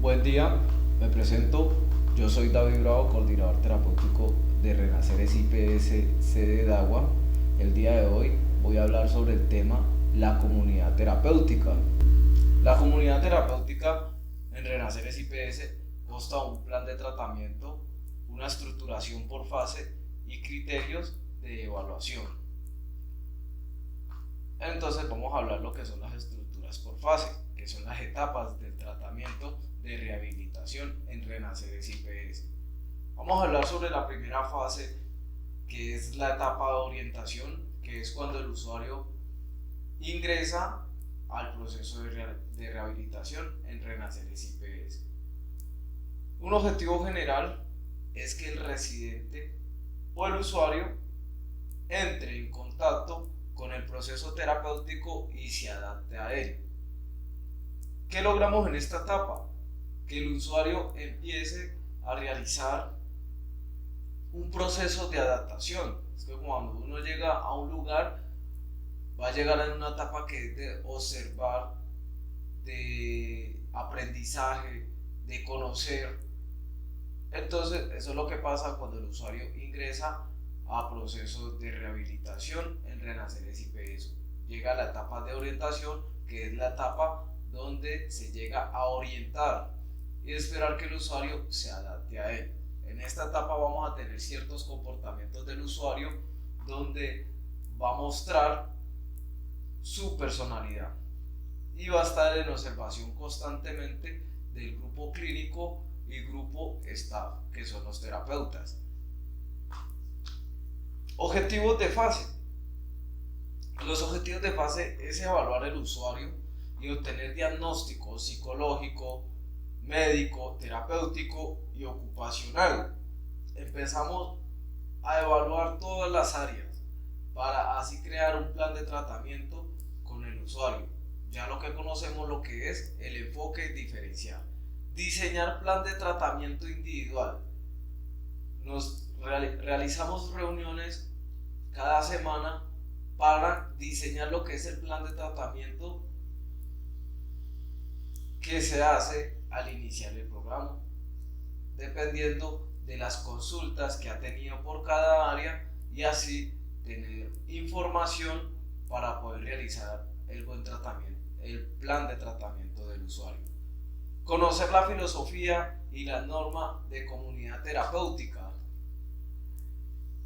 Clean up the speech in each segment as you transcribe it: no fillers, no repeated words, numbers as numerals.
Buen día, me presento. Yo soy David Bravo, coordinador terapéutico de Renacer IPS sede de Agua. El día de hoy voy a hablar sobre el tema la comunidad terapéutica. La comunidad terapéutica en Renacer IPS consta de un plan de tratamiento, una estructuración por fase y criterios de evaluación. Entonces vamos a hablar lo que son las estructuras por fase, que son las etapas del tratamiento de rehabilitación en Renacer IPS. Vamos a hablar sobre la primera fase, que es la etapa de orientación, que es cuando el usuario ingresa al proceso de rehabilitación en Renacer IPS. Un objetivo general es que el residente o el usuario entre en contacto con el proceso terapéutico y se adapte a él. ¿Qué logramos en esta etapa? Que el usuario empiece a realizar un proceso de adaptación. Es que cuando uno llega a un lugar, va a llegar en una etapa que es de observar, de aprendizaje, de conocer. Entonces, eso es lo que pasa cuando el usuario ingresa a procesos de rehabilitación en Renacer IPS. Llega a la etapa de orientación, que es la etapa donde se llega a orientar y esperar que el usuario se adapte a él. En esta etapa vamos a tener ciertos comportamientos del usuario donde va a mostrar su personalidad y va a estar en observación constantemente del grupo clínico y grupo staff, que son los terapeutas. Objetivos de fase. Los objetivos de fase es evaluar el usuario y obtener diagnóstico psicológico, médico, terapéutico y ocupacional. Empezamos a evaluar todas las áreas para así crear un plan de tratamiento con el usuario. Ya lo que conocemos lo que es el enfoque diferencial. Diseñar plan de tratamiento individual. Realizamos reuniones cada semana para diseñar lo que es el plan de tratamiento que se hace al iniciar el programa, dependiendo de las consultas que ha tenido por cada área, y así tener información para poder realizar el buen tratamiento, el plan de tratamiento del usuario. Conocer la filosofía y las normas de comunidad terapéutica.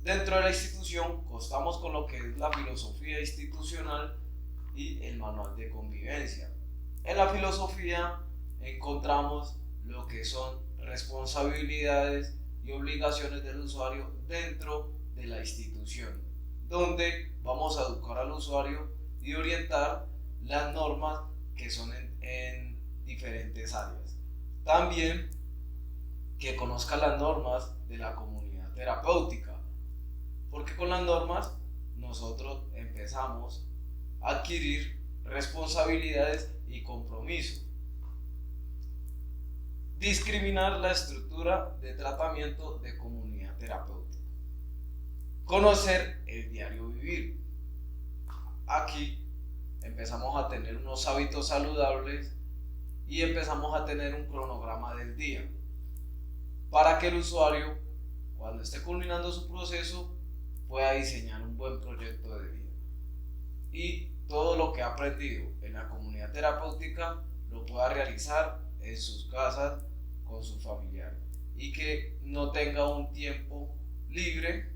Dentro de la institución constamos con lo que es la filosofía institucional y el manual de convivencia. En la filosofía encontramos lo que son responsabilidades y obligaciones del usuario dentro de la institución, donde vamos a educar al usuario y orientar las normas que son en diferentes áreas. También que conozca las normas de la comunidad terapéutica, porque con las normas nosotros empezamos a adquirir responsabilidades y compromiso. Discriminar la estructura de tratamiento de comunidad terapéutica. Conocer el diario vivir. Aquí empezamos a tener unos hábitos saludables y empezamos a tener un cronograma del día para que el usuario, cuando esté culminando su proceso, pueda diseñar un buen proyecto de vida y todo lo que ha aprendido en la comunidad terapéutica lo pueda realizar en sus casas con sus familiares, y que no tenga un tiempo libre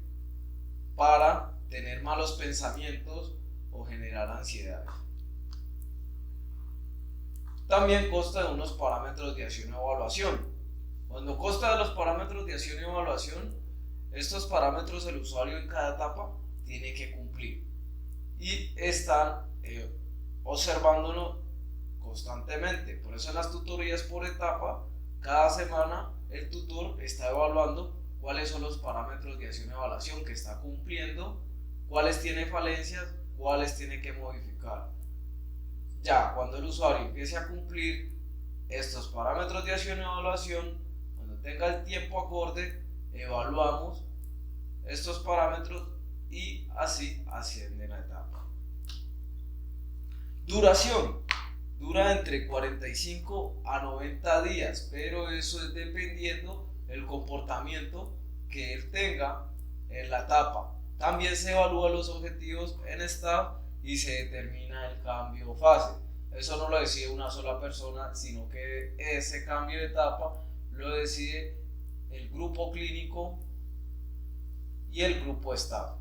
para tener malos pensamientos o generar ansiedad. También consta de unos parámetros de acción y evaluación. Cuando consta de los parámetros de acción y evaluación, estos parámetros el usuario en cada etapa tiene que cumplir y están observándonos constantemente. Por eso en las tutorías por etapa, cada semana el tutor está evaluando cuáles son los parámetros de acción y evaluación que está cumpliendo, cuáles tiene falencias, cuáles tiene que modificar. Ya cuando el usuario empiece a cumplir estos parámetros de acción y evaluación, cuando tenga el tiempo acorde, evaluamos estos parámetros y así ascienden a etapa. Duración. dura entre 45 a 90 días, pero eso es dependiendo del comportamiento que él tenga en la etapa. También se evalúan los objetivos en estado y se determina el cambio o fase. Eso no lo decide una sola persona, sino que ese cambio de etapa lo decide el grupo clínico y el grupo estado.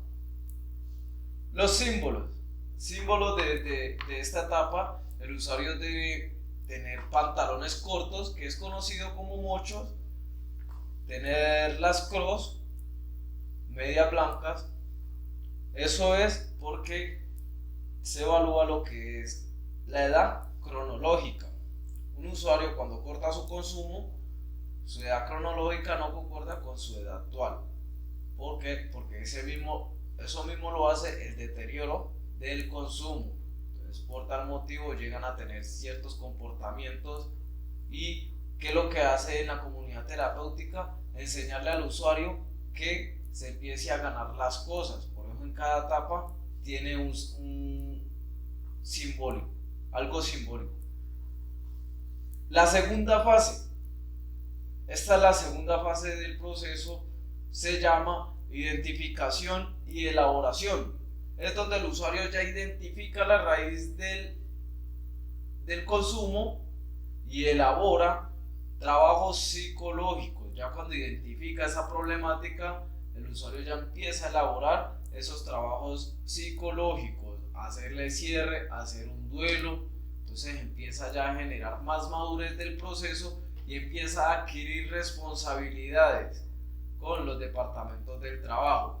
Los símbolos de esta etapa: el usuario debe tener pantalones cortos, que es conocido como mochos, tener las cross, medias blancas. Eso es porque se evalúa lo que es la edad cronológica. Un usuario, cuando corta su consumo, su edad cronológica no concuerda con su edad actual. ¿Por qué? Porque eso mismo lo hace el deterioro del consumo. Entonces, por tal motivo llegan a tener ciertos comportamientos. ¿Y qué es lo que hace en la comunidad terapéutica? Enseñarle al usuario que se empiece a ganar las cosas. Por ejemplo, en cada etapa tiene un simbólico, algo simbólico. La segunda fase, esta es la segunda fase del proceso, se llama identificación y elaboración. Es donde el usuario ya identifica la raíz del consumo y elabora trabajos psicológicos. Ya cuando identifica esa problemática, el usuario ya empieza a elaborar esos trabajos psicológicos, a hacerle cierre, a hacer un duelo. Entonces empieza ya a generar más madurez del proceso y empieza a adquirir responsabilidades con los departamentos del trabajo,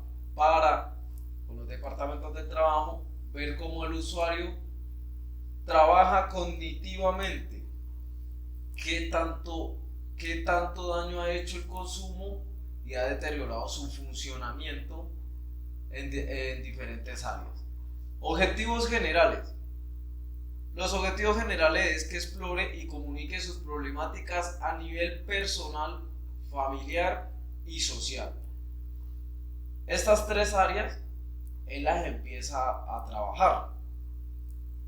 con los departamentos del trabajo ver cómo el usuario trabaja cognitivamente, qué tanto daño ha hecho el consumo y ha deteriorado su funcionamiento en diferentes áreas. Objetivos generales. Los objetivos generales es que explore y comunique sus problemáticas a nivel personal, familiar y social. Estas tres áreas él las empieza a trabajar.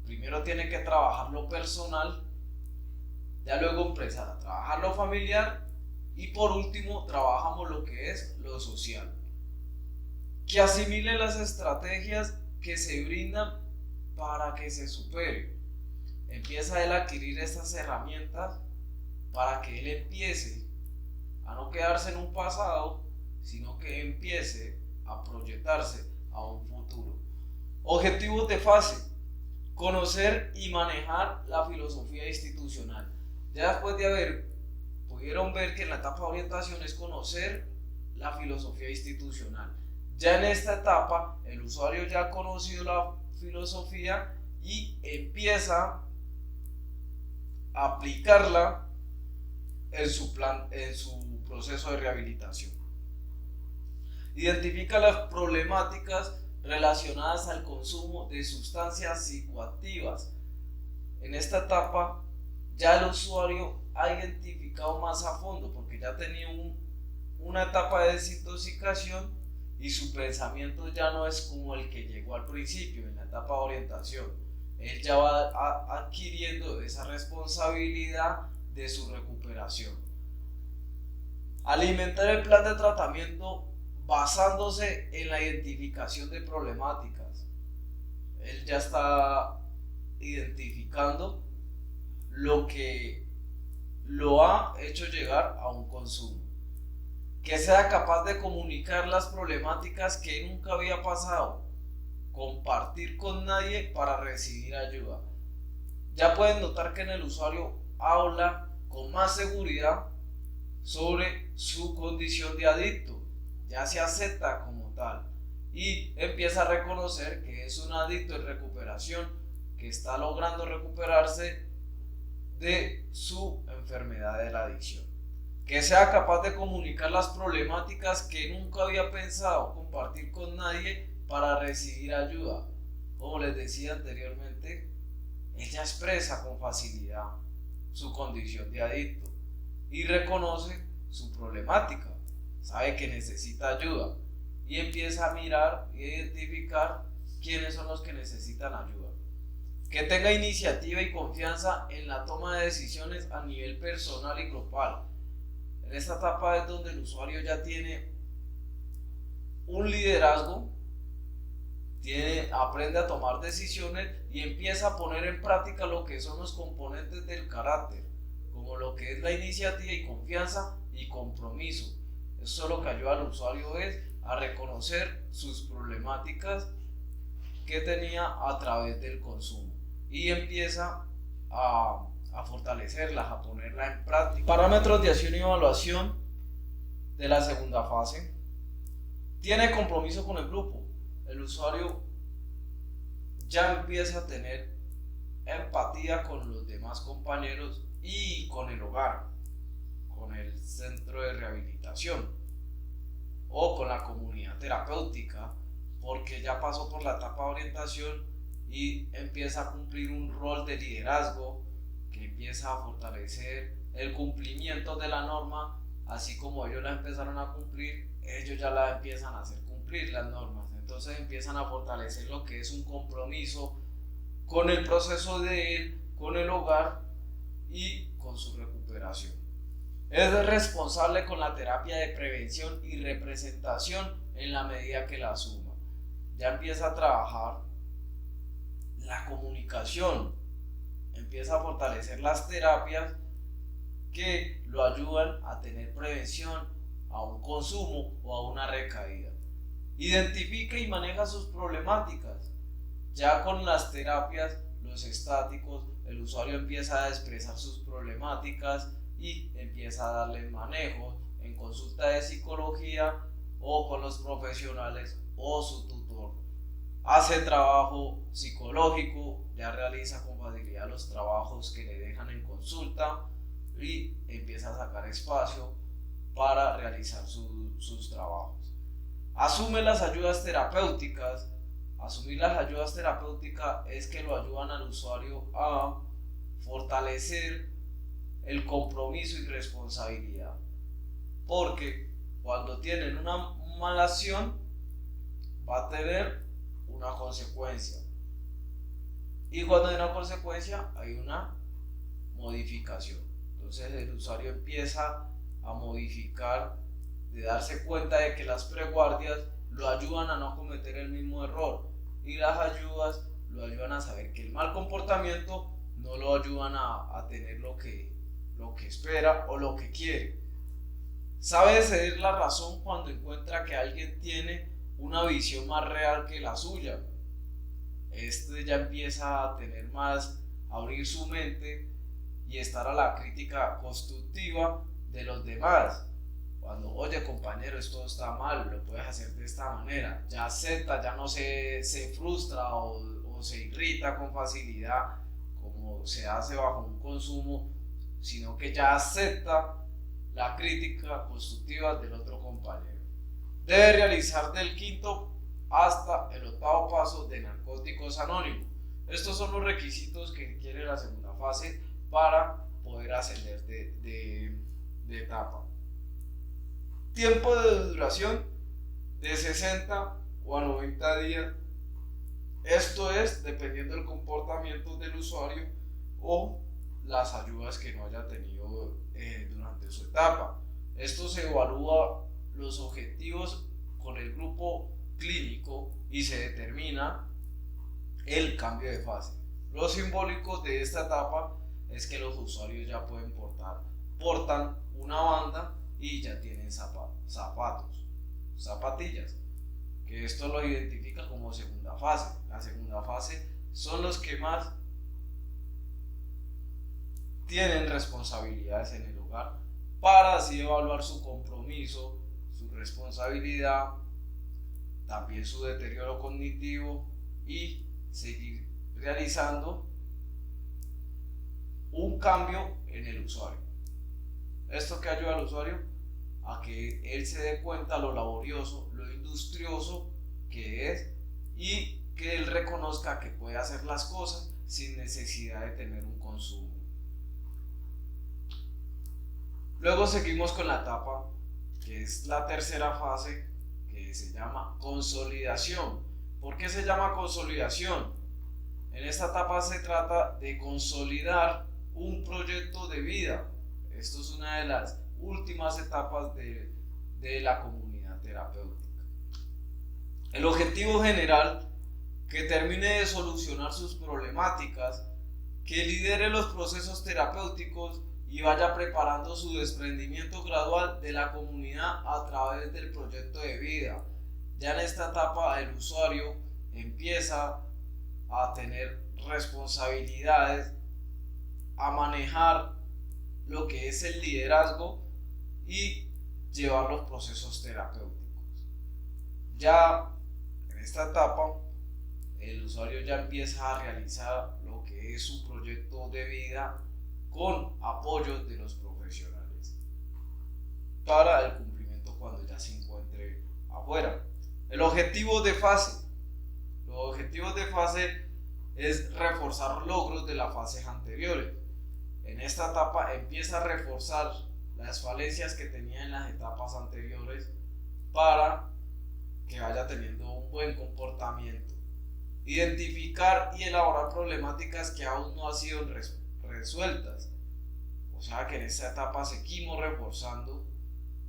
Primero tiene que trabajar lo personal, ya luego empezar a trabajar lo familiar y por último trabajamos lo que es lo social. Que asimile las estrategias que se brindan para que se supere. Empieza él a adquirir estas herramientas para que él empiece a no quedarse en un pasado, sino que empiece a proyectarse a un futuro. Objetivos de fase: conocer y manejar la filosofía institucional. Ya después de pudieron ver que en la etapa de orientación es conocer la filosofía institucional. Ya en esta etapa el usuario ya ha conocido la filosofía y empieza a aplicarla en su proceso de rehabilitación. Identifica las problemáticas relacionadas al consumo de sustancias psicoactivas. En esta etapa ya el usuario ha identificado más a fondo porque ya tenía una etapa de desintoxicación y su pensamiento ya no es como el que llegó al principio en la etapa de orientación. Él ya va adquiriendo esa responsabilidad de su recuperación. Alimentar el plan de tratamiento basándose en la identificación de problemáticas. Él ya está identificando lo que lo ha hecho llegar a un consumo. Que sea capaz de comunicar las problemáticas que nunca había pasado, compartir con nadie para recibir ayuda. Ya pueden notar que en el usuario habla con más seguridad sobre su condición de adicto, ya se acepta como tal y empieza a reconocer que es un adicto en recuperación, que está logrando recuperarse de su enfermedad de la adicción. Que sea capaz de comunicar las problemáticas que nunca había pensado compartir con nadie para recibir ayuda. Como les decía anteriormente, ella expresa con facilidad su condición de adicto y reconoce su problemática, sabe que necesita ayuda y empieza a mirar y identificar quiénes son los que necesitan ayuda. que tenga iniciativa y confianza en la toma de decisiones a nivel personal y grupal. En esta etapa es donde el usuario ya tiene un liderazgo, aprende a tomar decisiones y empieza a poner en práctica lo que son los componentes del carácter, como lo que es la iniciativa y confianza y compromiso. Eso lo que ayuda al usuario es a reconocer sus problemáticas que tenía a través del consumo y empieza a fortalecerlas, a ponerlas en práctica. Parámetros de acción y evaluación de la segunda fase. Tiene compromiso con el grupo. El usuario ya empieza a tener empatía con los demás compañeros y con el hogar, con el centro de rehabilitación o con la comunidad terapéutica, porque ya pasó por la etapa de orientación y empieza a cumplir un rol de liderazgo que empieza a fortalecer el cumplimiento de la norma, así como ellos la empezaron a cumplir, ellos ya la empiezan a hacer cumplir las normas. Entonces empiezan a fortalecer lo que es un compromiso con el proceso de él, con el hogar y con su recuperación. Es responsable con la terapia de prevención y representación en la medida que la asuma. Ya empieza a trabajar la comunicación, empieza a fortalecer las terapias que lo ayudan a tener prevención a un consumo o a una recaída. Identifica y maneja sus problemáticas. Ya con las terapias, los estáticos, el usuario empieza a expresar sus problemáticas y empieza a darle manejo en consulta de psicología o con los profesionales o su tutor. Hace trabajo psicológico, ya realiza con facilidad los trabajos que le dejan en consulta y empieza a sacar espacio para realizar sus trabajos. Asume las ayudas terapéuticas. Asumir las ayudas terapéuticas es que lo ayudan al usuario a fortalecer el compromiso y responsabilidad, porque cuando tienen una mala acción va a tener una consecuencia, y cuando hay una consecuencia hay una modificación. Entonces el usuario empieza a modificar, de darse cuenta de que las preguardias lo ayudan a no cometer el mismo error y las ayudas lo ayudan a saber que el mal comportamiento no lo ayudan a tener lo que espera o lo que quiere. Sabe ceder la razón cuando encuentra que alguien tiene una visión más real que la suya. Ya empieza a tener más, a abrir su mente y estar a la crítica constructiva de los demás. Cuando, oye compañero, esto está mal, lo puedes hacer de esta manera, ya acepta, ya no se frustra o se irrita con facilidad como se hace bajo un consumo, sino que ya acepta la crítica constructiva del otro compañero. Debe realizar del quinto hasta el octavo paso de Narcóticos Anónimos. Estos son los requisitos que requiere la segunda fase para poder ascender de etapa. Tiempo de duración de 60 o a 90 días. Esto es dependiendo del comportamiento del usuario o las ayudas que no haya tenido durante su etapa. Esto se evalúa los objetivos con el grupo clínico y se determina el cambio de fase. Lo simbólico de esta etapa es que los usuarios ya pueden portan una banda y ya tienen zapatillas, que esto lo identifica como segunda fase. La segunda fase son los que más tienen responsabilidades en el hogar para así evaluar su compromiso, su responsabilidad, también su deterioro cognitivo y seguir realizando un cambio en el usuario. Esto que ayuda al usuario a que él se dé cuenta lo laborioso, lo industrioso que es y que él reconozca que puede hacer las cosas sin necesidad de tener un consumo. Luego seguimos con la etapa que es la tercera fase, que se llama consolidación. ¿Por qué se llama consolidación? En esta etapa se trata de consolidar un proyecto de vida. Esto es una de las últimas etapas de la comunidad terapéutica. El objetivo general, que termine de solucionar sus problemáticas, que lidere los procesos terapéuticos y vaya preparando su desprendimiento gradual de la comunidad a través del proyecto de vida. Ya en esta etapa el usuario empieza a tener responsabilidades, a manejar lo que es el liderazgo y llevar los procesos terapéuticos. Ya en esta etapa el usuario ya empieza a realizar lo que es su proyecto de vida con apoyo de los profesionales para el cumplimiento cuando ya se encuentre afuera. Los objetivos de fase es reforzar logros de las fases anteriores. En esta etapa empieza a reforzar las falencias que tenía en las etapas anteriores para que vaya teniendo un buen comportamiento. Identificar y elaborar problemáticas que aún no han sido resueltas. O sea que en esta etapa seguimos reforzando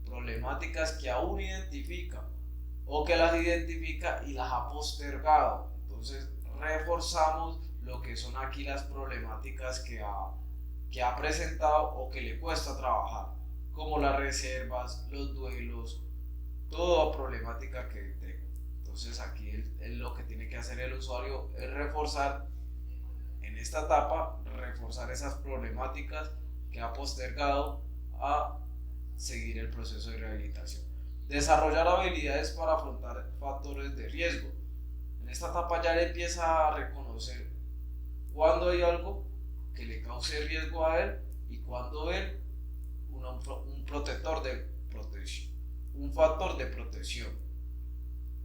problemáticas que aún identifica o que las identifica y las ha postergado. Entonces reforzamos lo que son aquí las problemáticas que ha presentado o que le cuesta trabajar, como las reservas, los duelos, toda problemática que tenga. Entonces aquí lo que tiene que hacer el usuario es reforzar en esta etapa, reforzar esas problemáticas que ha postergado a seguir el proceso de rehabilitación. Desarrollar habilidades para afrontar factores de riesgo. En esta etapa ya le empieza a reconocer cuando hay algo que le cause riesgo a él y cuando él un protector de protección, un factor de protección.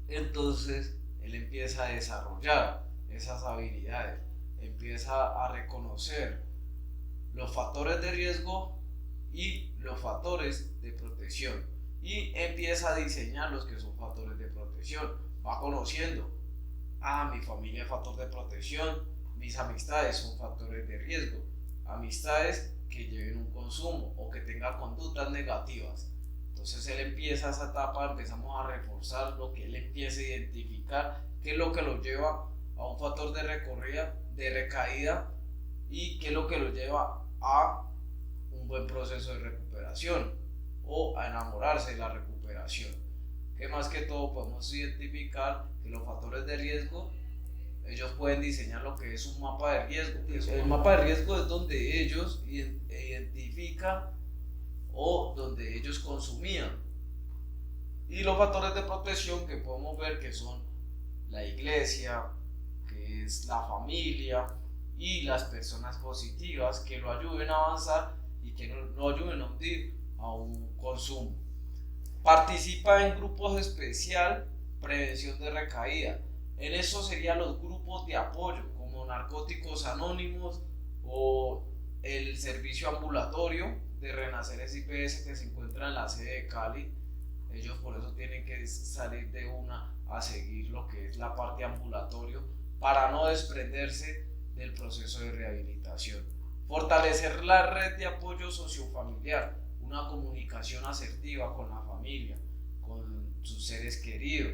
Entonces él empieza a desarrollar esas habilidades, empieza a reconocer los factores de riesgo y los factores de protección y empieza a diseñar los que son factores de protección. Va conociendo, mi familia es factor de protección, mis amistades son factores de riesgo, amistades que lleven un consumo o que tengan conductas negativas. Entonces él empieza esa etapa, empezamos a reforzar lo que él empieza a identificar, qué es lo que lo lleva a un factor de recaída y qué es lo que lo lleva a un buen proceso de recuperación o a enamorarse de la recuperación. Que más que todo podemos identificar que los factores de riesgo, ellos pueden diseñar lo que es un mapa de riesgo. El mapa de riesgo es donde ellos identifican o donde ellos consumían. Y los factores de protección que podemos ver que son la iglesia, que es la familia y las personas positivas que lo ayuden a avanzar y que no ayuden a hundir a un consumo. Participa en grupos especial, prevención de recaída. En eso serían los grupos de apoyo como Narcóticos Anónimos o el servicio ambulatorio de Renacer SIPS que se encuentra en la sede de Cali. Ellos por eso tienen que salir de una a seguir lo que es la parte ambulatorio para no desprenderse del proceso de rehabilitación. Fortalecer la red de apoyo sociofamiliar, una comunicación asertiva con la familia, con sus seres queridos.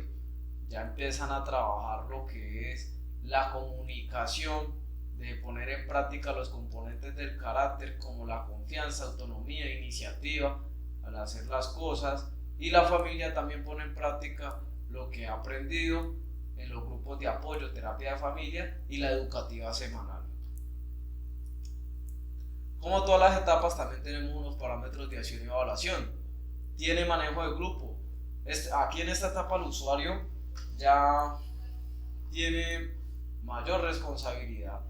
Ya empiezan a trabajar lo que es la comunicación, de poner en práctica los componentes del carácter como la confianza, autonomía, iniciativa al hacer las cosas, y la familia también pone en práctica lo que ha aprendido en los grupos de apoyo, terapia de familia y la educativa semanal. Como todas las etapas también tenemos unos parámetros de acción y evaluación. Tiene manejo de grupo. Aquí en esta etapa el usuario ya tiene mayor responsabilidad,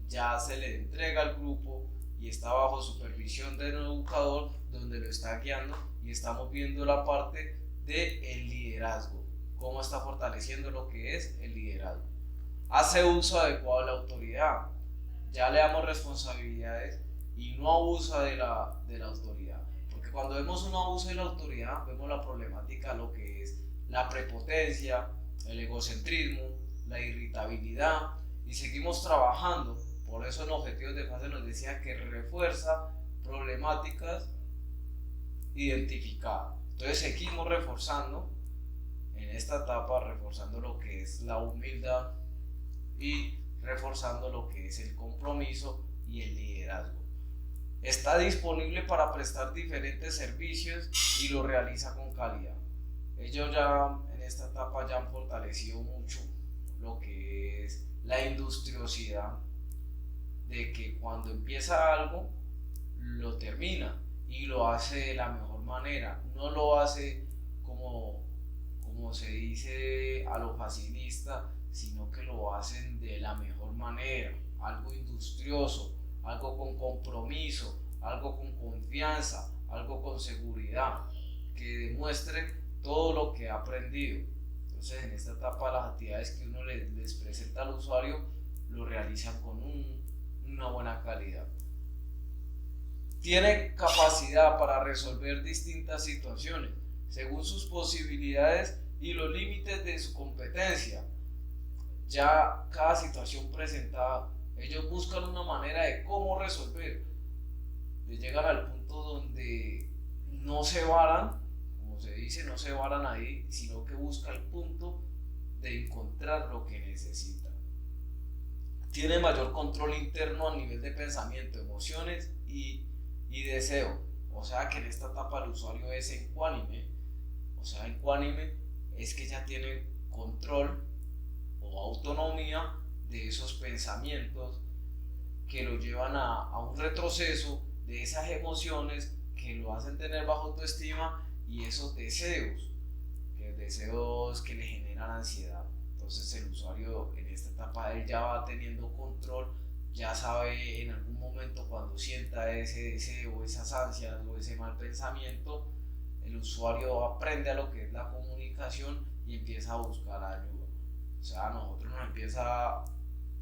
ya se le entrega al grupo y está bajo supervisión de un educador donde lo está guiando y estamos viendo la parte del liderazgo, cómo está fortaleciendo lo que es el liderazgo. Hace uso adecuado de la autoridad, ya le damos responsabilidades y no abusa de la autoridad, porque cuando vemos un abuso de la autoridad vemos la problemática, lo que es la prepotencia, el egocentrismo, la irritabilidad y seguimos trabajando. Por eso en objetivos de fase nos decía que refuerza problemáticas identificadas. Entonces seguimos reforzando en esta etapa, reforzando lo que es la humildad y reforzando lo que es el compromiso y el liderazgo. Está disponible para prestar diferentes servicios y lo realiza con calidad. Ellos ya en esta etapa ya han fortalecido mucho lo que es la industriosidad, de que cuando empieza algo lo termina y lo hace de la mejor manera, no lo hace como se dice a lo facilista, sino que lo hacen de la mejor manera, algo industrioso, algo con compromiso, algo con confianza, algo con seguridad, que demuestre todo lo que ha aprendido. Entonces en esta etapa las actividades que uno les presenta al usuario lo realizan con una buena calidad. Tiene capacidad para resolver distintas situaciones según sus posibilidades y los límites de su competencia. Ya cada situación presentada, ellos buscan una manera de cómo resolver, de llegar al punto donde no se varan, como se dice, no se varan ahí, sino que busca el punto de encontrar lo que necesita. Tiene mayor control interno a nivel de pensamiento, emociones y deseo. O sea que en esta etapa el usuario es ecuánime. O sea, ecuánime es que ya tiene control o autonomía de esos pensamientos que lo llevan a un retroceso de esas emociones que lo hacen tener baja autoestima y esos deseos que le generan ansiedad. Entonces el usuario en esta etapa él ya va teniendo control, ya sabe en algún momento cuando sienta ese deseo, esas ansias o ese mal pensamiento, el usuario aprende a lo que es la comunicación y empieza a buscar ayuda. O sea, a nosotros nos empieza,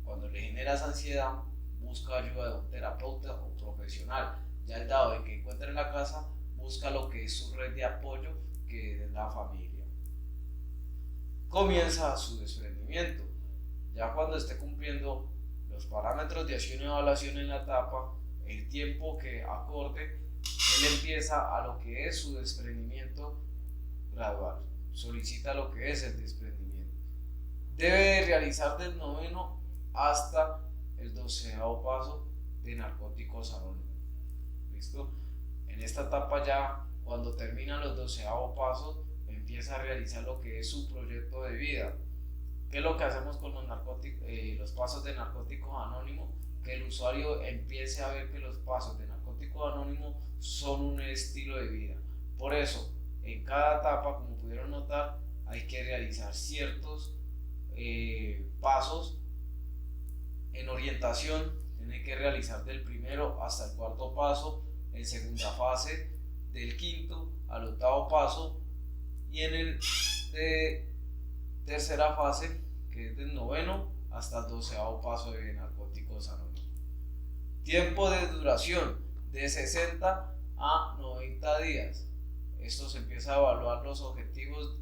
cuando le genera esa ansiedad, busca ayuda de un terapeuta o profesional. Ya el dado de que encuentra en la casa, busca lo que es su red de apoyo, que es la familia. Comienza su desprendimiento. Ya cuando esté cumpliendo los parámetros de acción y evaluación en la etapa, el tiempo que acorde, él empieza a lo que es su desprendimiento gradual. Solicita lo que es el desprendimiento. Debe realizar del 9º hasta el 12º paso de Narcóticos Anónimos. ¿Listo? En esta etapa ya, cuando terminan los 12º pasos, empieza a realizar lo que es su proyecto de vida. ¿Qué es lo que hacemos con los pasos de Narcóticos Anónimos? Que el usuario empiece a ver que los pasos de Narcóticos Anónimos son un estilo de vida. Por eso, en cada etapa, como pudieron notar, hay que realizar ciertos pasos. En orientación, tiene que realizar del 1º hasta el 4º paso. En segunda fase, del 5º al 8º paso. Y en el de tercera fase, que es del 9º hasta el 12º paso de Narcóticos Anónimos. Tiempo de duración de 60 a 90 días. Esto se empieza a evaluar los objetivos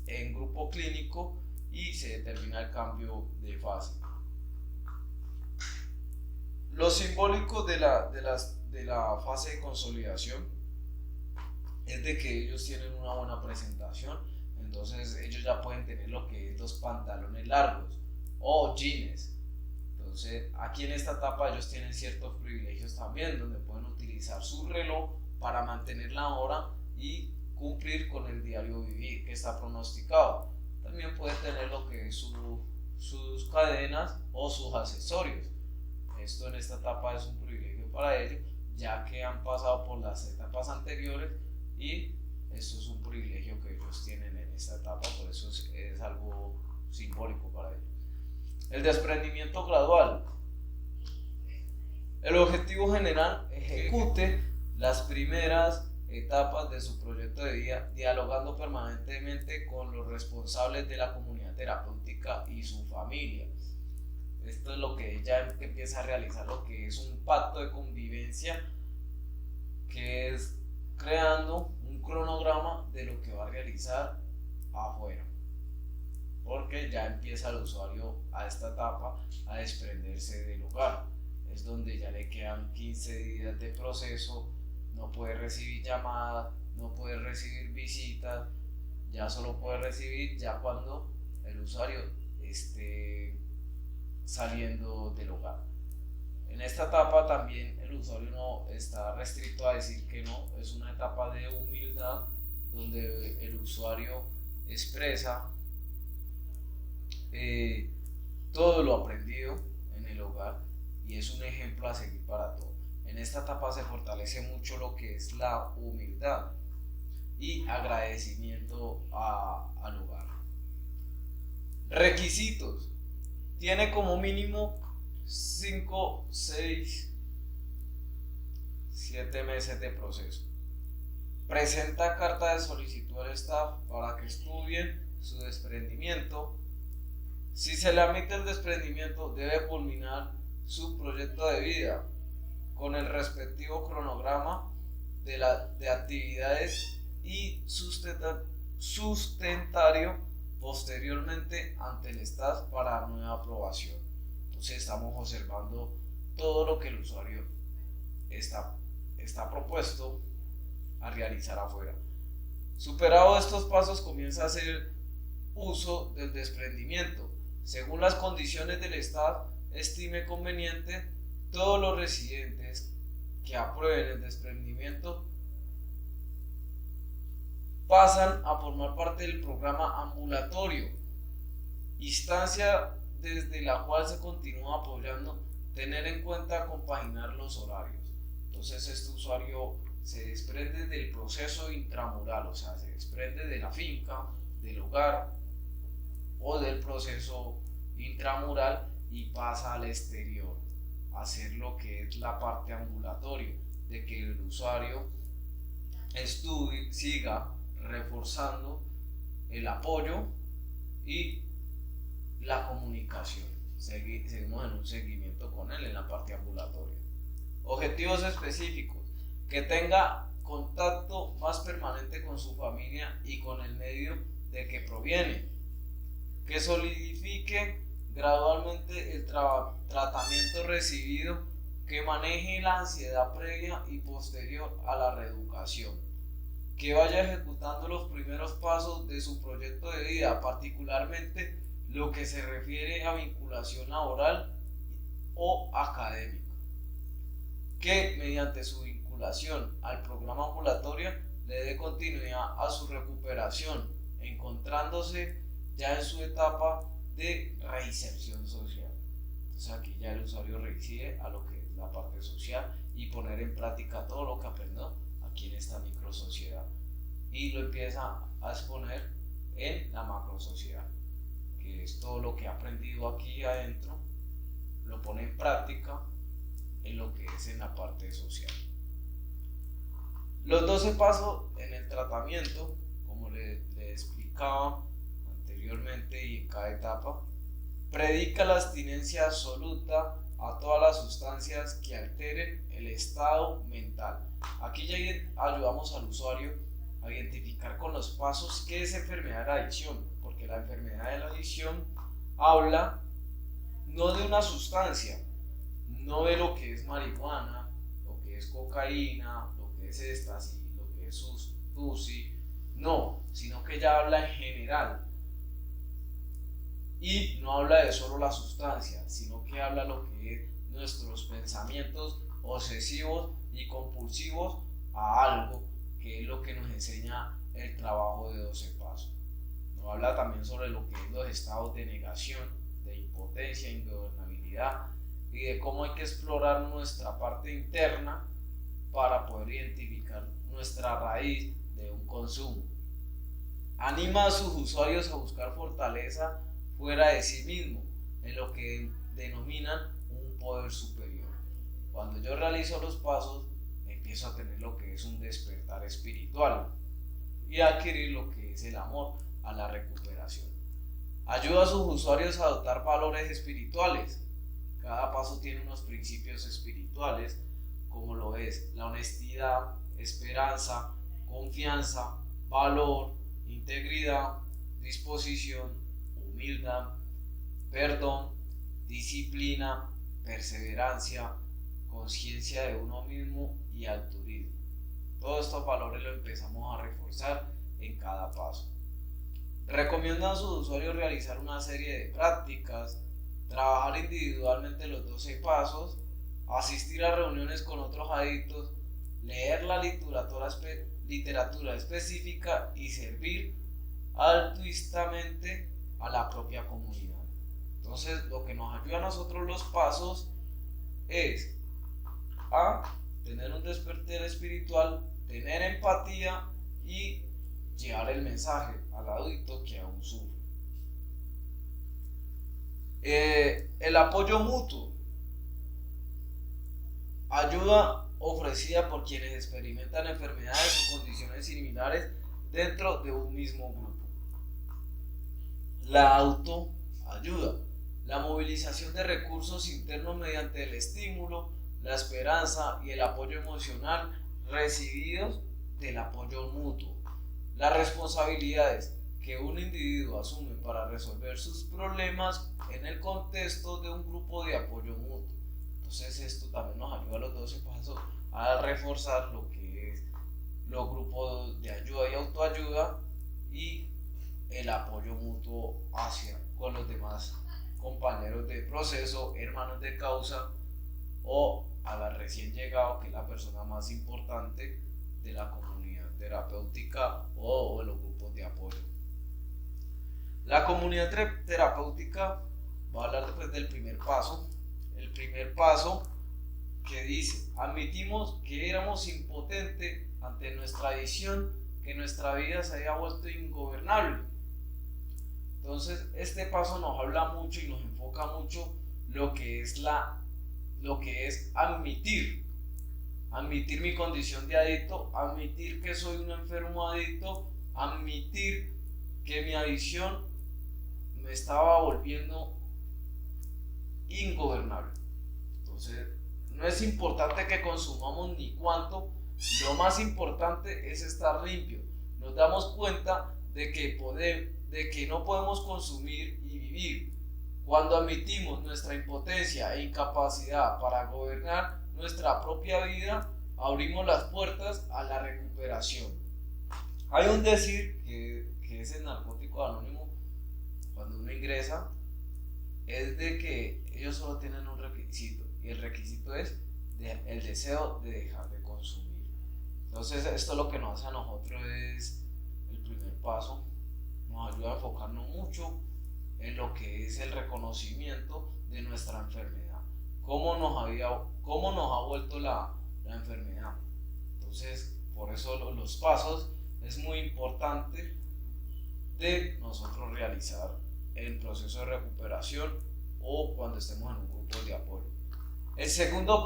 en grupo clínico y se determina el cambio de fase. Lo simbólico de la fase de consolidación es de que ellos tienen una buena presentación, entonces ellos ya pueden tener lo que es los pantalones largos o jeans. Entonces aquí en esta etapa ellos tienen ciertos privilegios también, donde pueden utilizar su reloj para mantener la hora y cumplir con el diario vivir que está pronosticado. También pueden tener lo que es sus cadenas o sus accesorios. Esto en esta etapa es un privilegio para ellos, ya que han pasado por las etapas anteriores y esto es un privilegio que ellos tienen en esta etapa, por eso es algo simbólico para ellos. El desprendimiento gradual. El objetivo general ejecute las primeras etapas de su proyecto de vida, dialogando permanentemente con los responsables de la comunidad terapéutica y su familia. Esto es lo que ella empieza a realizar, lo que es un pacto de convivencia, que es creando un cronograma de lo que va a realizar afuera. porque ya empieza el usuario a esta etapa a desprenderse del hogar. Es donde ya le quedan 15 días de proceso, no puede recibir llamadas, no puede recibir visitas, ya solo puede recibir ya cuando el usuario esté saliendo del hogar. En esta etapa también el usuario no está restricto a decir que no, es una etapa de humildad donde el usuario expresa todo lo aprendido en el hogar y es un ejemplo a seguir para todo. En esta etapa se fortalece mucho lo que es la humildad y agradecimiento al hogar. Requisitos. Tiene como mínimo 5, 6, 7 meses de proceso. Presenta carta de solicitud al staff para que estudien su desprendimiento. Si se le admite el desprendimiento, debe culminar su proyecto de vida con el respectivo cronograma de actividades y sustentario posteriormente ante el staff para nueva aprobación. Entonces estamos observando todo lo que el usuario está propuesto a realizar afuera. Superado estos pasos, comienza a hacer uso del desprendimiento. Según las condiciones del staff estime conveniente, todos los residentes que aprueben el desprendimiento pasan a formar parte del programa ambulatorio, instancia desde la cual se continúa apoyando tener en cuenta compaginar los horarios. Entonces este usuario se desprende del proceso intramural, o sea, se desprende de la finca, del hogar o del proceso intramural y pasa al exterior a hacer lo que es la parte ambulatoria, de que el usuario estudie, siga reforzando el apoyo y la comunicación. Seguimos en un seguimiento con él en la parte ambulatoria. Objetivos específicos: que tenga contacto más permanente con su familia y con el medio de que proviene, que solidifique gradualmente el tratamiento recibido, que maneje la ansiedad previa y posterior a la reeducación, que vaya ejecutando los primeros pasos de su proyecto de vida, particularmente lo que se refiere a vinculación laboral o académica, que mediante su vinculación al programa ambulatorio le dé continuidad a su recuperación, encontrándose ya en su etapa de reinserción social. Entonces aquí ya el usuario reincide a lo que es la parte social y poner en práctica todo lo que aprendió aquí en esta microsociedad y lo empieza a exponer en la macrosociedad, que es todo lo que ha aprendido aquí adentro, lo pone en práctica en lo que es en la parte social. Los 12 pasos en el tratamiento, como le explicaba anteriormente y en cada etapa, predica la abstinencia absoluta a todas las sustancias que alteren el estado mental. Aquí ya ayudamos al usuario a identificar con los pasos qué es enfermedad de la adicción, porque la enfermedad de la adicción habla no de una sustancia, no de lo que es marihuana, lo que es cocaína, lo que es éxtasis, lo que es tusi, no, sino que ya habla en general y no habla de solo la sustancia, sino que habla lo que es nuestros pensamientos obsesivos y compulsivos a algo, que es lo que nos enseña el trabajo de 12 pasos. Nos habla también sobre lo que es los estados de negación, de impotencia, ingobernabilidad y de cómo hay que explorar nuestra parte interna para poder identificar nuestra raíz de un consumo. Anima a sus usuarios a buscar fortaleza fuera de sí mismo, en lo que denominan un poder superior. Cuando yo realizo los pasos, empiezo a tener lo que es un despertar espiritual y a adquirir lo que es el amor a la recuperación. Ayuda a sus usuarios a adoptar valores espirituales. Cada paso tiene unos principios espirituales, como lo es la honestidad, esperanza, confianza, valor, integridad, disposición, humildad, perdón, disciplina, perseverancia, conciencia de uno mismo y altruismo. Todos estos valores los empezamos a reforzar en cada paso. Recomiendan a sus usuarios realizar una serie de prácticas, trabajar individualmente los 12 pasos, asistir a reuniones con otros adictos, leer la literatura específica y servir altruistamente a la propia comunidad. Entonces, lo que nos ayuda a nosotros los pasos es a tener un despertar espiritual, tener empatía y llevar el mensaje al adicto que aún sufre. El apoyo mutuo, ayuda ofrecida por quienes experimentan enfermedades o condiciones similares dentro de un mismo grupo. La autoayuda, la movilización de recursos internos mediante el estímulo, la esperanza y el apoyo emocional recibidos del apoyo mutuo. Las responsabilidades que un individuo asume para resolver sus problemas en el contexto de un grupo de apoyo mutuo. Entonces esto también nos ayuda a los 12 pasos a reforzar lo que es los grupos de ayuda y autoayuda y el apoyo mutuo hacia con los demás compañeros de proceso, hermanos de causa o a la recién llegado, que es la persona más importante de la comunidad terapéutica o los grupos de apoyo. La comunidad terapéutica va a hablar después del primer paso. El primer paso que dice: admitimos que éramos impotentes ante nuestra adicción, que nuestra vida se había vuelto ingobernable. Entonces este paso nos habla mucho y nos enfoca mucho lo que es admitir mi condición de adicto, admitir que soy un enfermo adicto, admitir que mi adicción me estaba volviendo ingobernable. Entonces no es importante que consumamos ni cuánto, lo más importante es estar limpio. Nos damos cuenta de que no podemos consumir y vivir. Cuando admitimos nuestra impotencia e incapacidad para gobernar nuestra propia vida, abrimos las puertas a la recuperación. Hay un decir que es el Narcótico Anónimo, cuando uno ingresa, es de que ellos solo tienen un requisito, y el requisito es el deseo de dejar de consumir. Entonces esto lo que nos hace a nosotros es el primer paso, nos ayuda a enfocarnos mucho en lo que es el reconocimiento de nuestra enfermedad, cómo nos ha vuelto la enfermedad. Entonces por eso los pasos es muy importante de nosotros realizar el proceso de recuperación o cuando estemos en un grupo de apoyo. El segundo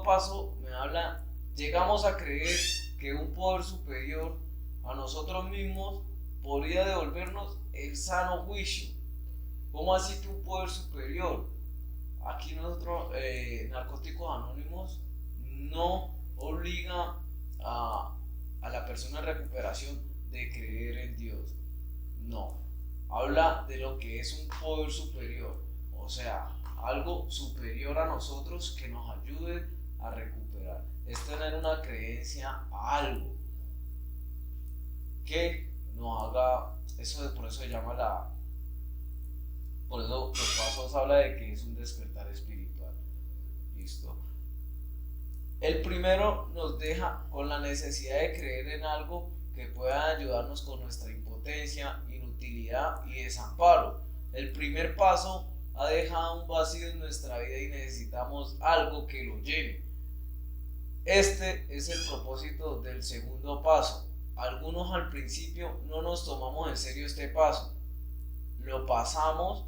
paso me habla, llegamos a creer que un poder superior a nosotros mismos podría devolvernos el sano juicio. ¿Cómo así que un poder superior? Aquí nosotros, Narcóticos Anónimos, no obliga a la persona en recuperación de creer en Dios. No, habla de lo que es un poder superior, o sea, algo superior a nosotros que nos ayude a recuperar. Es tener una creencia a algo que nos haga, por eso se llama por eso los pasos habla de que es un despertar espiritual. ¿Listo? El primero nos deja con la necesidad de creer en algo que pueda ayudarnos con nuestra impotencia, inutilidad y desamparo. El primer paso ha dejado un vacío en nuestra vida y necesitamos algo que lo llene. Este es el propósito del segundo paso. Algunos al principio no nos tomamos en serio este paso, lo pasamos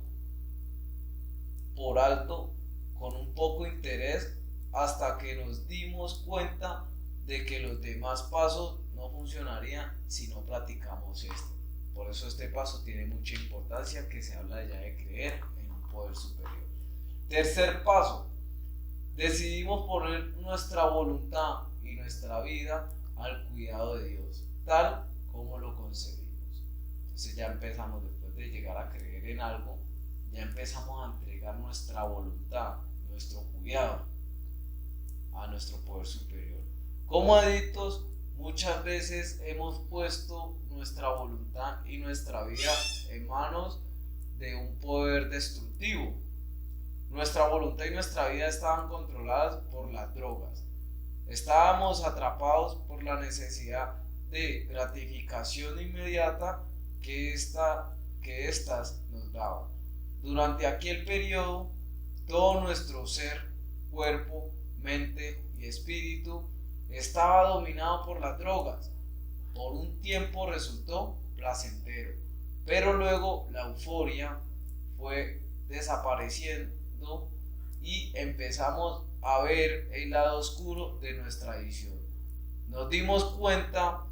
por alto con un poco interés hasta que nos dimos cuenta de que los demás pasos no funcionarían si no practicamos esto. Por eso este paso tiene mucha importancia, que se habla ya de creer en un poder superior. Tercer paso, decidimos poner nuestra voluntad y nuestra vida al cuidado de Dios, tal como lo concebimos. Entonces ya empezamos después después de llegar a creer en algo, ya empezamos a entregar nuestra voluntad, nuestro cuidado a nuestro poder superior. Como adictos, muchas veces hemos puesto nuestra voluntad y nuestra vida en manos de un poder destructivo. Nuestra voluntad y nuestra vida estaban controladas por las drogas. Estábamos atrapados por la necesidad de gratificación inmediata que éstas nos daban. Durante aquel periodo, todo nuestro ser, cuerpo, mente y espíritu estaba dominado por las drogas. Por un tiempo resultó placentero, pero luego la euforia fue desapareciendo y empezamos a ver el lado oscuro de nuestra adicción. Nos dimos cuenta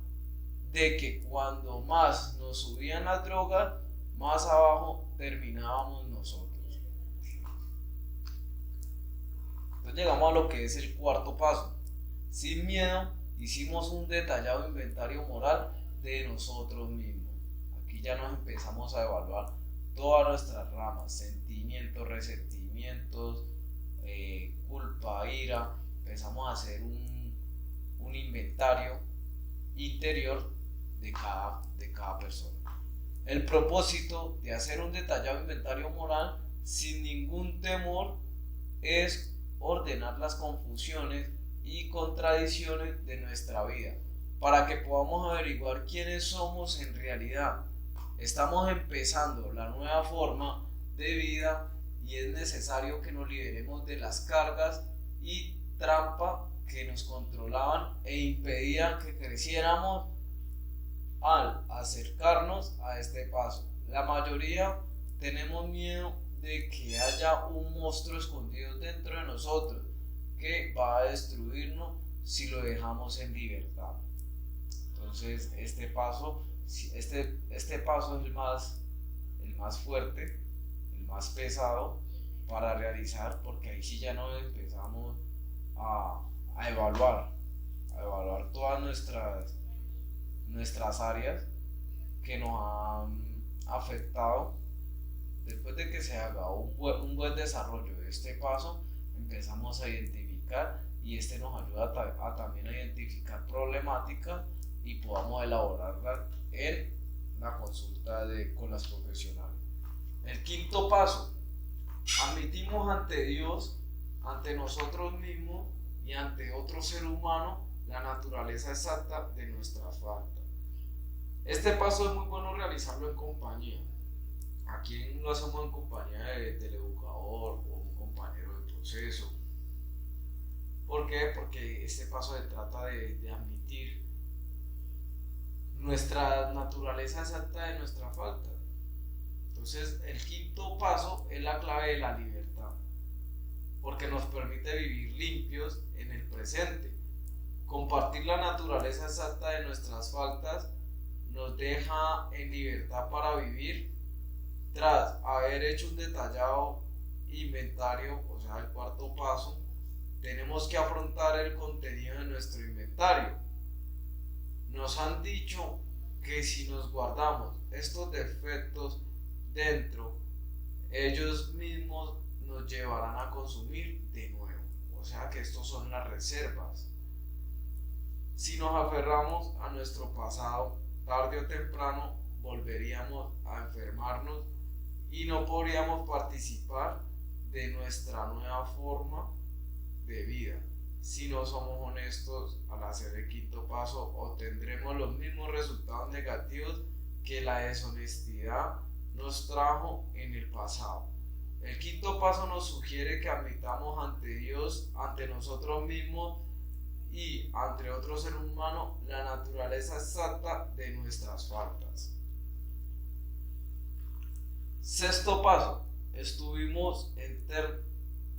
de que cuando más nos subían las drogas, más abajo terminábamos nosotros. Entonces llegamos a lo que es el cuarto paso. Sin miedo, hicimos un detallado inventario moral de nosotros mismos. Aquí ya nos empezamos a evaluar todas nuestras ramas: sentimientos, resentimientos, culpa, ira. Empezamos a hacer un inventario interior de cada persona. El propósito de hacer un detallado inventario moral sin ningún temor es ordenar las confusiones y contradicciones de nuestra vida para que podamos averiguar quiénes somos en realidad. Estamos empezando la nueva forma de vida y es necesario que nos liberemos de las cargas y trampa que nos controlaban e impedían que creciéramos al acercarnos a este paso. La mayoría tenemos miedo de que haya un monstruo escondido dentro de nosotros que va a destruirnos si lo dejamos en libertad. Entonces este paso es el más fuerte, el más pesado para realizar, porque ahí sí ya nos empezamos a evaluar todas nuestras áreas que nos han afectado. Después de que se haga un buen desarrollo de este paso, empezamos a identificar, y este nos ayuda a también a identificar problemáticas y podamos elaborarla en la consulta con las profesionales. El quinto paso: admitimos ante Dios, ante nosotros mismos y ante otro ser humano la naturaleza exacta de nuestras faltas. Este paso es muy bueno realizarlo en compañía. Aquí lo hacemos en compañía del educador o un compañero de proceso. ¿Por qué? Porque este paso se trata de admitir nuestra naturaleza exacta de nuestra falta. Entonces el quinto paso es la clave de la libertad, porque nos permite vivir limpios en el presente. Compartir la naturaleza exacta de nuestras faltas nos deja en libertad para vivir. Tras haber hecho un detallado inventario, o sea, el cuarto paso, tenemos que afrontar el contenido de nuestro inventario. Nos han dicho que si nos guardamos estos defectos dentro, ellos mismos nos llevarán a consumir de nuevo. O sea que estos son las reservas. Si nos aferramos a nuestro pasado, tarde o temprano volveríamos a enfermarnos y no podríamos participar de nuestra nueva forma de vida. Si no somos honestos al hacer el quinto paso, obtendremos los mismos resultados negativos que la deshonestidad nos trajo en el pasado. El quinto paso nos sugiere que admitamos ante Dios, ante nosotros mismos y ante otro ser humano la naturaleza exacta de nuestras faltas. Sexto paso: estuvimos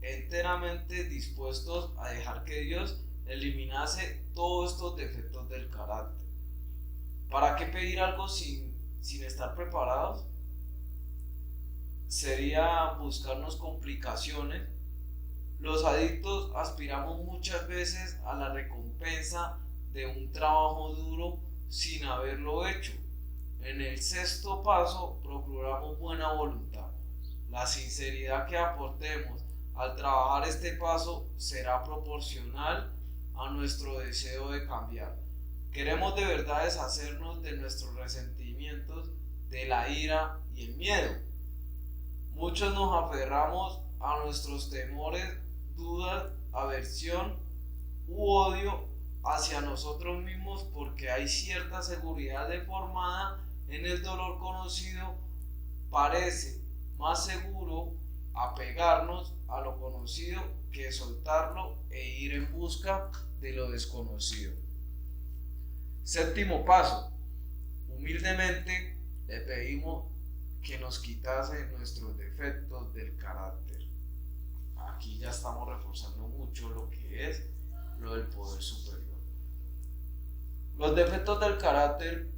enteramente dispuestos a dejar que Dios eliminase todos estos defectos del carácter. ¿Para qué pedir algo sin estar preparados? Sería buscarnos complicaciones. Los adictos aspiramos muchas veces a la recompensa de un trabajo duro sin haberlo hecho. En el sexto paso, procuramos buena voluntad. La sinceridad que aportemos al trabajar este paso será proporcional a nuestro deseo de cambiar. Queremos de verdad deshacernos de nuestros resentimientos, de la ira y el miedo. Muchos nos aferramos a nuestros temores, dudas, aversión u odio hacia nosotros mismos porque hay cierta seguridad deformada en el dolor conocido. Parece más seguro apegarnos a lo conocido que soltarlo e ir en busca de lo desconocido. Séptimo paso. Humildemente le pedimos que nos quitase nuestros defectos del carácter. Aquí ya estamos reforzando mucho lo que es lo del poder superior. Los defectos del carácter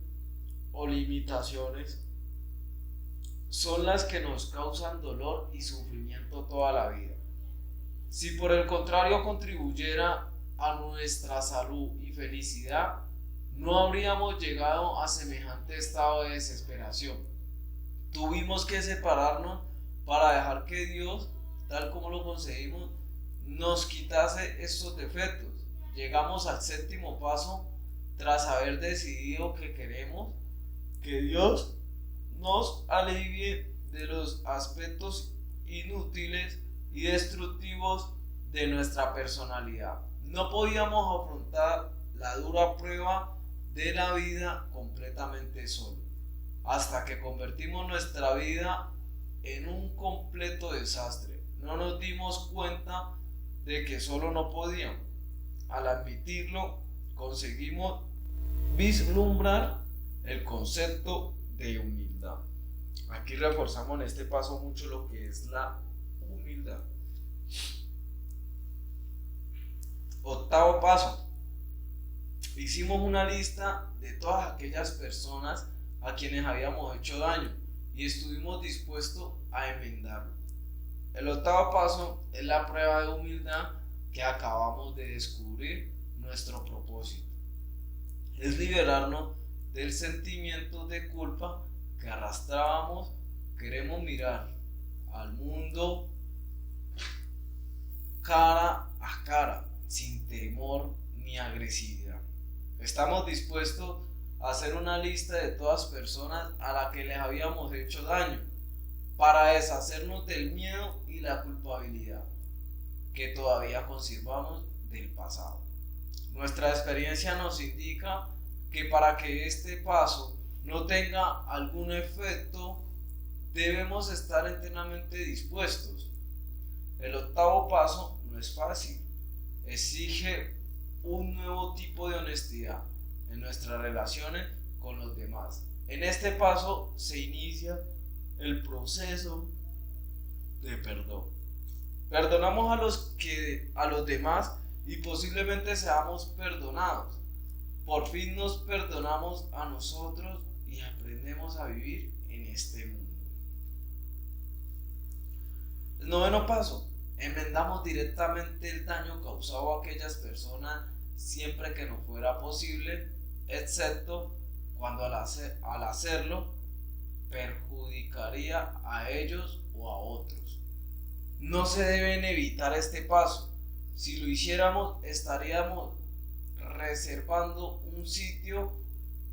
o limitaciones son las que nos causan dolor y sufrimiento toda la vida. Si por el contrario contribuyera a nuestra salud y felicidad, no habríamos llegado a semejante estado de desesperación. Tuvimos que separarnos para dejar que Dios, tal como lo conseguimos, nos quitase estos defectos. Llegamos al séptimo paso tras haber decidido que queremos que Dios nos alivie de los aspectos inútiles y destructivos de nuestra personalidad. No podíamos afrontar la dura prueba de la vida completamente solos, hasta que convertimos nuestra vida en un completo desastre. No nos dimos cuenta de que solo no podíamos. Al admitirlo, conseguimos vislumbrar el concepto de humildad. Aquí reforzamos en este paso mucho lo que es la humildad. Octavo paso. Hicimos una lista de todas aquellas personas a quienes habíamos hecho daño y estuvimos dispuestos a enmendarlo. El octavo paso es la prueba de humildad que acabamos de descubrir nuestro propósito. Es liberarnos del sentimiento de culpa que arrastrábamos. Queremos mirar al mundo cara a cara, sin temor ni agresividad. Estamos dispuestos a hacer una lista de todas las personas a las que les habíamos hecho daño, para deshacernos del miedo y la culpabilidad que todavía conservamos del pasado. Nuestra experiencia nos indica que para que este paso no tenga algún efecto, debemos estar enteramente dispuestos. El octavo paso no es fácil, exige un nuevo tipo de honestidad en nuestras relaciones con los demás. En este paso se inicia el proceso de perdón. Perdonamos a los demás y posiblemente seamos perdonados. Por fin nos perdonamos a nosotros y aprendemos a vivir en este mundo. El noveno paso. Enmendamos directamente el daño causado a aquellas personas siempre que nos fuera posible, excepto cuando al hacerlo perjudicaría a ellos o a otros. No se debe evitar este paso. Si lo hiciéramos, estaríamos reservando un sitio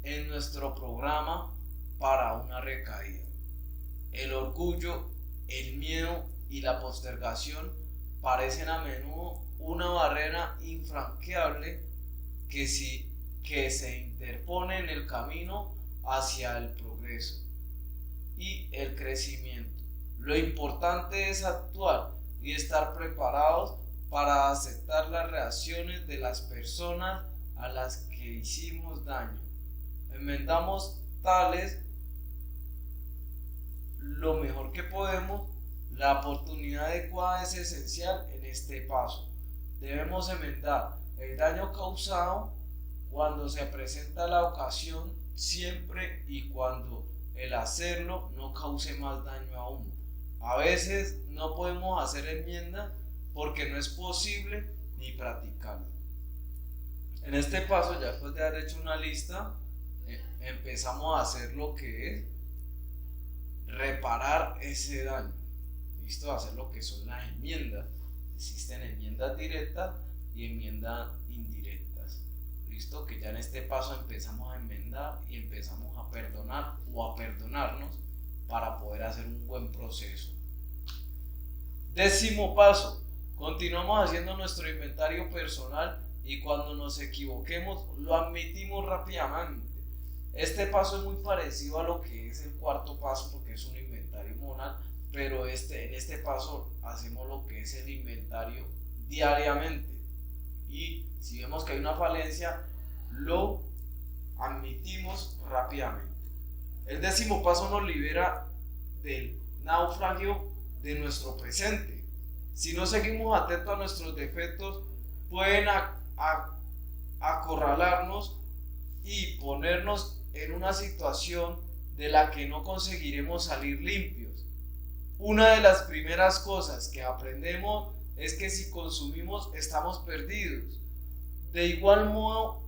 en nuestro programa para una recaída. El orgullo, el miedo y la postergación parecen a menudo una barrera infranqueable que se interpone en el camino hacia el progreso y el crecimiento. Lo importante es actuar y estar preparados para aceptar las reacciones de las personas a las que hicimos daño. Enmendamos tales lo mejor que podemos. La oportunidad adecuada es esencial en este paso. Debemos enmendar el daño causado cuando se presenta la ocasión, siempre y cuando el hacerlo no cause más daño aún. A veces no podemos hacer enmienda porque no es posible ni practicable. En este paso, ya después de haber hecho una lista empezamos a hacer lo que es reparar ese daño. ¿Listo? Hacer lo que son las enmiendas. Existen enmiendas directas y enmiendas indirectas. ¿Listo? Que ya en este paso empezamos a enmendar y empezamos a perdonar o a perdonarnos para poder hacer un buen proceso. 10º paso. Continuamos haciendo nuestro inventario personal y cuando nos equivoquemos lo admitimos rápidamente. Este paso es muy parecido a lo que es el 4º paso porque es un inventario moral, pero en este paso hacemos lo que es el inventario diariamente y si vemos que hay una falencia lo admitimos rápidamente. El 10º paso nos libera del naufragio de nuestro presente. Si no seguimos atentos a nuestros defectos, pueden acorralarnos y ponernos en una situación de la que no conseguiremos salir limpios. Una de las primeras cosas que aprendemos es que si consumimos estamos perdidos. De igual modo,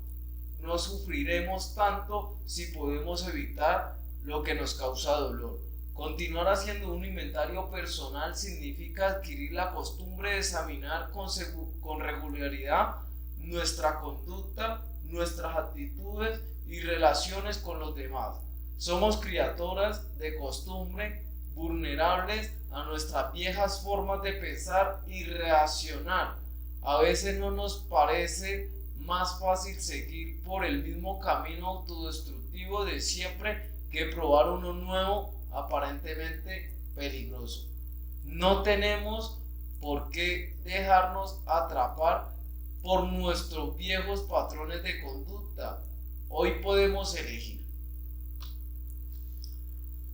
no sufriremos tanto si podemos evitar lo que nos causa dolor. Continuar haciendo un inventario personal significa adquirir la costumbre de examinar con regularidad nuestra conducta, nuestras actitudes y relaciones con los demás. Somos criaturas de costumbre, vulnerables a nuestras viejas formas de pensar y reaccionar. A veces no nos parece más fácil seguir por el mismo camino autodestructivo de siempre que probar uno nuevo aparentemente peligroso. No tenemos por qué dejarnos atrapar por nuestros viejos patrones de conducta. Hoy podemos elegir.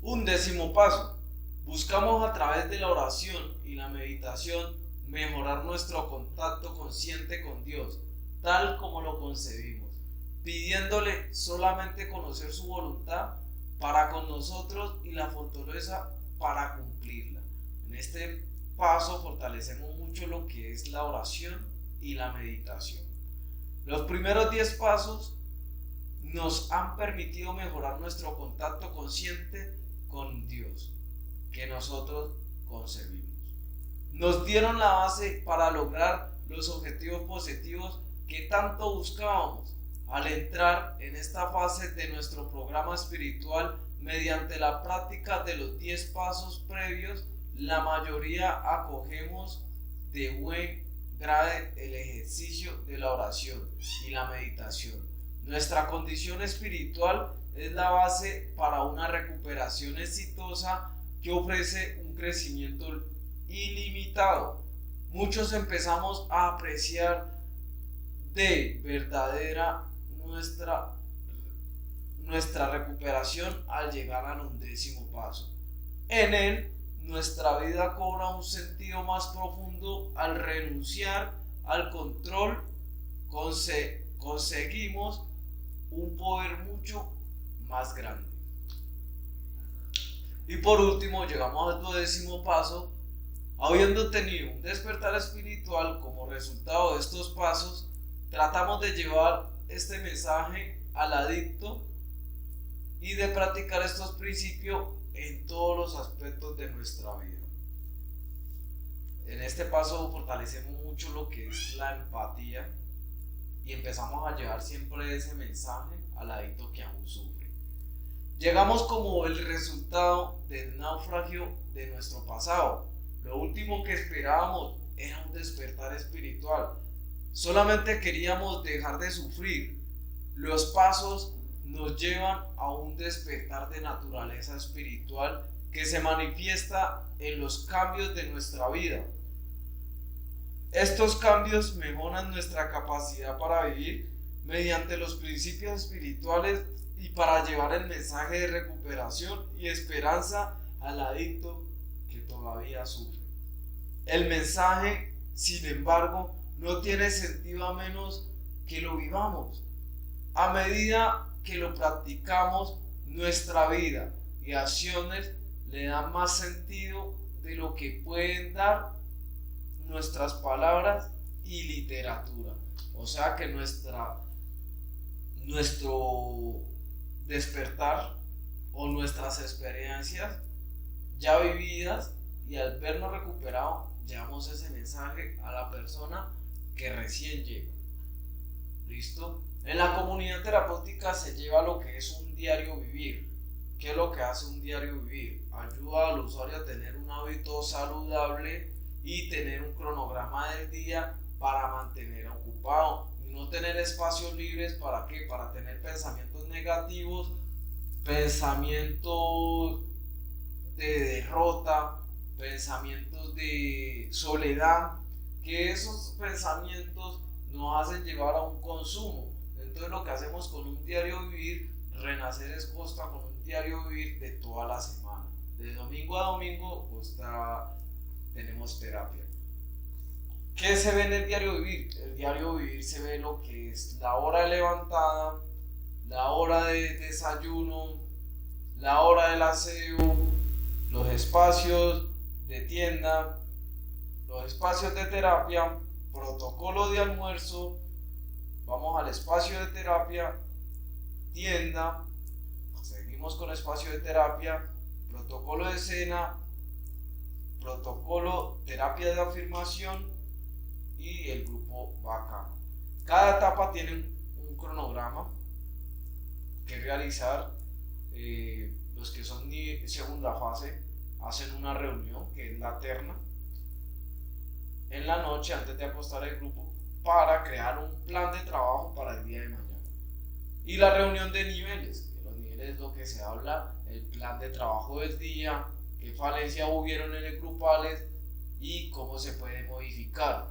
Un 10º paso. Buscamos a través de la oración y la meditación mejorar nuestro contacto consciente con Dios, tal como lo concebimos, pidiéndole solamente conocer su voluntad para con nosotros y la fortaleza para cumplirla. En este paso fortalecemos mucho lo que es la oración y la meditación. Los primeros 10 pasos nos han permitido mejorar nuestro contacto consciente con Dios que nosotros concebimos. Nos dieron la base para lograr los objetivos positivos que tanto buscábamos. Al entrar en esta fase de nuestro programa espiritual mediante la práctica de los 10 pasos previos, la mayoría acogemos de buen grado el ejercicio de la oración y la meditación. Nuestra condición espiritual es la base para una recuperación exitosa que ofrece un crecimiento ilimitado. Muchos empezamos a apreciar de verdadera nuestra recuperación al llegar al 11º paso. En él, nuestra vida cobra un sentido más profundo al renunciar al control. Conseguimos un poder mucho más grande. Y por último, llegamos al 12º paso. Habiendo tenido un despertar espiritual como resultado de estos pasos, tratamos de llevar este mensaje al adicto y de practicar estos principios en todos los aspectos de nuestra vida. En este paso fortalecemos mucho lo que es la empatía y empezamos a llevar siempre ese mensaje al adicto que aún sufre. Llegamos como el resultado del naufragio de nuestro pasado. Lo último que esperábamos era un despertar espiritual. Solamente queríamos dejar de sufrir. Los pasos nos llevan a un despertar de naturaleza espiritual que se manifiesta en los cambios de nuestra vida. Estos cambios mejoran nuestra capacidad para vivir mediante los principios espirituales y para llevar el mensaje de recuperación y esperanza al adicto que todavía sufre. El mensaje, sin embargo, no tiene sentido a menos que lo vivamos. A medida que lo practicamos, nuestra vida y acciones le dan más sentido de lo que pueden dar nuestras palabras y literatura. O sea que nuestro despertar o nuestras experiencias ya vividas, y al vernos recuperados llevamos ese mensaje a la persona que recién llega. ¿Listo? En la comunidad terapéutica se lleva lo que es un diario vivir. ¿Qué es lo que hace un diario vivir? Ayuda al usuario a tener un hábito saludable y tener un cronograma del día para mantener ocupado y no tener espacios libres. ¿Para qué? Para tener pensamientos negativos, pensamientos de derrota, pensamientos de soledad, que esos pensamientos nos hacen llevar a un consumo. Entonces lo que hacemos con un diario vivir, Renacer es Costa con un diario vivir de toda la semana. De domingo a domingo tenemos terapia. ¿Qué se ve en el diario vivir? El diario vivir se ve lo que es la hora de levantada, la hora de desayuno, la hora del aseo, los espacios de tienda, los espacios de terapia, protocolo de almuerzo, vamos al espacio de terapia, tienda, seguimos con espacio de terapia, protocolo de cena, protocolo terapia de afirmación y el grupo bacano. Cada etapa tiene un cronograma que realizar. Los que son de segunda fase hacen una reunión que es la terna en la noche antes de acostar el grupo para crear un plan de trabajo para el día de mañana. Y la reunión de niveles, que los niveles es lo que se habla, el plan de trabajo del día, qué falencias hubieron en el grupales y cómo se puede modificar.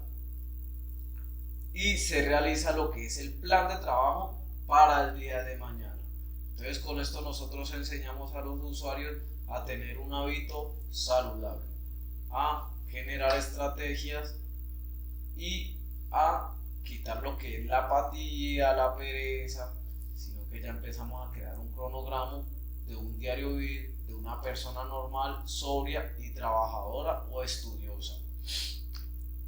Y se realiza lo que es el plan de trabajo para el día de mañana. Entonces con esto nosotros enseñamos a los usuarios a tener un hábito saludable, a generar estrategias y a quitar lo que es la apatía, la pereza, sino que ya empezamos a crear un cronograma de un diario vivir de una persona normal, sobria y trabajadora o estudiosa.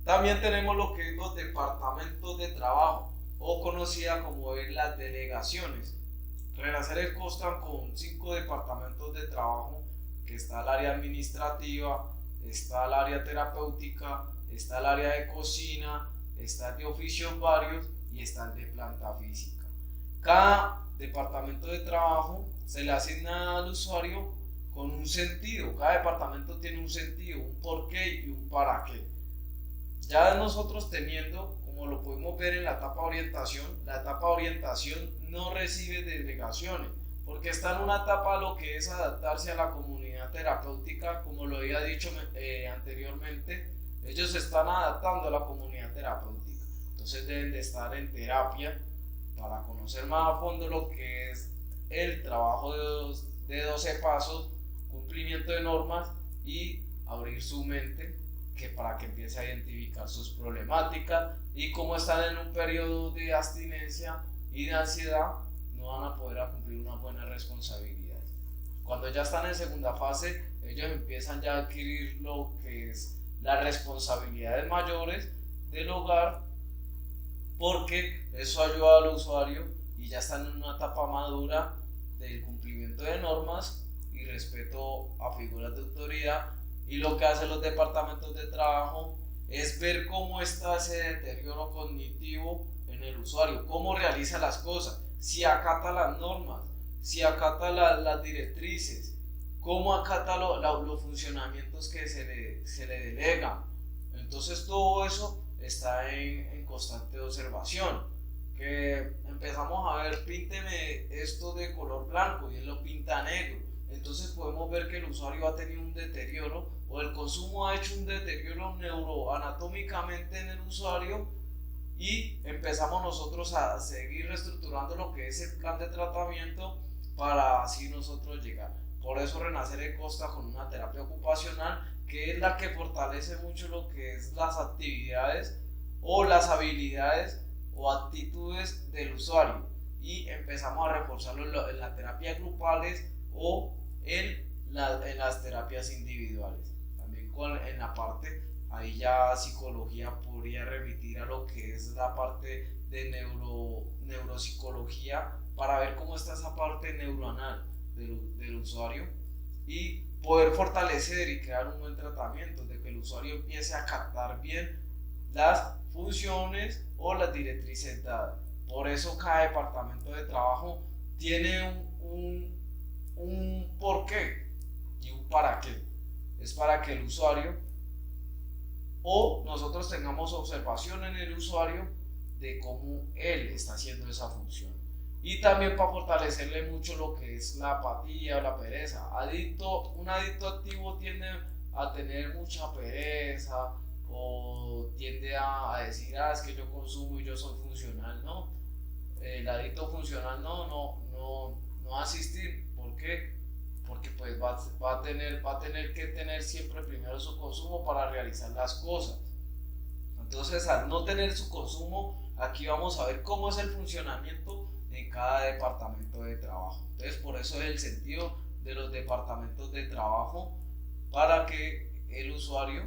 También tenemos lo que es los departamentos de trabajo, o conocida como las delegaciones. Renacer consta con 5 departamentos de trabajo, que está el área administrativa, está el área terapéutica, está el área de cocina, está el de oficios varios y está el de planta física. Cada departamento de trabajo se le asigna al usuario con un sentido. Cada departamento tiene un sentido, un porqué y un para qué. Ya nosotros teniendo, como lo podemos ver en la etapa de orientación no recibe delegaciones, porque está en una etapa lo que es adaptarse a la comunidad terapéutica, como lo había dicho anteriormente. Ellos se están adaptando a la comunidad terapéutica, entonces deben de estar en terapia para conocer más a fondo lo que es el trabajo de 12 pasos, cumplimiento de normas y abrir su mente para que empiece a identificar sus problemáticas, y como están en un periodo de abstinencia y de ansiedad, no van a poder cumplir una buena responsabilidad. Cuando ya están en segunda fase, ellos empiezan ya a adquirir lo que es las responsabilidades mayores del hogar, porque eso ayuda al usuario y ya están en una etapa madura del cumplimiento de normas y respeto a figuras de autoridad. Y lo que hacen los departamentos de trabajo es ver cómo está ese deterioro cognitivo en el usuario, cómo realiza las cosas, si acata las normas, si acata las directrices, cómo acata los funcionamientos que se le delegan. Entonces todo eso está en constante observación, que empezamos a ver, pínteme esto de color blanco y él lo pinta negro. Entonces podemos ver que el usuario ha tenido un deterioro, o el consumo ha hecho un deterioro neuroanatómicamente en el usuario, y empezamos nosotros a seguir reestructurando lo que es el plan de tratamiento para así nosotros llegar. Por eso Renacer consta con una terapia ocupacional, que es la que fortalece mucho lo que es las actividades o las habilidades o actitudes del usuario, y empezamos a reforzarlo en las terapias grupales o en las terapias individuales. También en la parte, ahí ya psicología podría remitir a lo que es es la parte de neuropsicología, para ver cómo está esa parte neuronal del usuario y poder fortalecer y crear un buen tratamiento, de que el usuario empiece a captar bien las funciones o las directrices dadas. Por eso cada departamento de trabajo tiene un porqué y un para qué. Es para que el usuario o nosotros tengamos observación en el usuario de cómo él está haciendo esa función. Y también para fortalecerle mucho lo que es la apatía o la pereza. Un adicto activo tiende a tener mucha pereza o tiende a decir, es que yo consumo y yo soy funcional. No, el adicto funcional no va a asistir. ¿Por qué? Porque pues va a tener que tener siempre primero su consumo para realizar las cosas. Entonces, al no tener su consumo, aquí vamos a ver cómo es el funcionamiento en cada departamento de trabajo. Entonces, por eso es el sentido de los departamentos de trabajo, para que el usuario,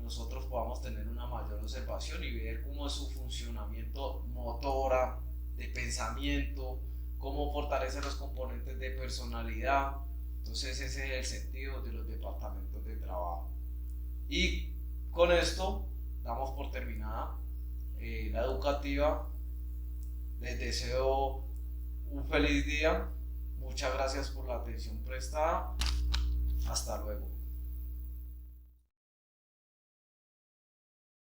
nosotros podamos tener una mayor observación y ver cómo es su funcionamiento motora, de pensamiento, cómo fortalece los componentes de personalidad. Entonces ese es el sentido de los departamentos de trabajo. Y con esto damos por terminada la educativa. Les deseo un feliz día. Muchas gracias por la atención prestada. Hasta luego.